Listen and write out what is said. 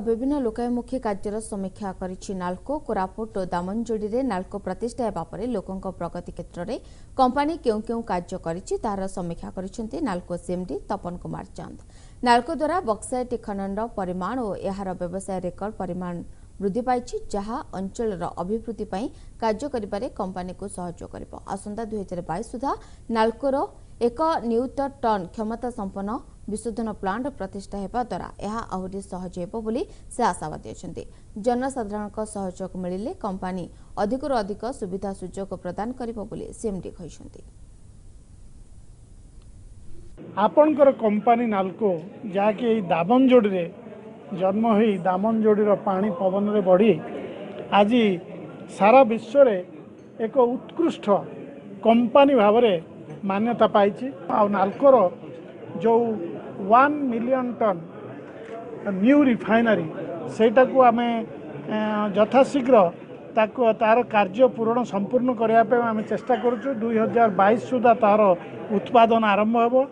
विभिन्न लोकाभिमुखी कार्यर समीक्षा करिछि नाल्को। कोरापुट और दामनजोड़ी में नाल्को प्रतिष्ठा हेबा परे लोकंक प्रगति क्षेत्र में कंपानी केउ केउ कार्य करिछि तार समीक्षा करिसेंति नाल्को सीएमडी तपन कुमार चंद। नाल्को द्वारा बक्साइट खनन परिमाण और एहार व्यवसाय रेकर्ड परिमाण वृद्धि पाइछि जहाँ अंचल अभिवृद्धि पई कार्य करिबारे कंपानी को सहयोग करिबो। आसंता 2022 सुधा नाल्कोर 1 न्यूटन टन क्षमता संपन्न विशोधन प्लांट प्रतिष्ठा हेबा द्वारा यह आहुरी सहज हेबो बोली से आशावादी अछंती। जनसाधारण सहयोग मिलिले कंपानी अधिकरु अधिक सुविधा सुजोग प्रदान करिबो बोली सीएमडी कहिसंती। आपणकर कंपानी नाल्को जाके दामनजोड़ी रे जन्म होई दामनजोड़ीर पानी पवन रे बढ़ी आज सारा विश्व रे एक उत्कृष्ट कंपानी भाव में मान्यता पाई। नाल्कोर जो 1 मिलियन टन न्यू रिफाइनरी सेटा को आम यथाशीघ्र तार कार्य पूरण संपूर्ण करने आम चेष्टा करुँ। 2022 सुधा तार उत्पादन आरंभ हो।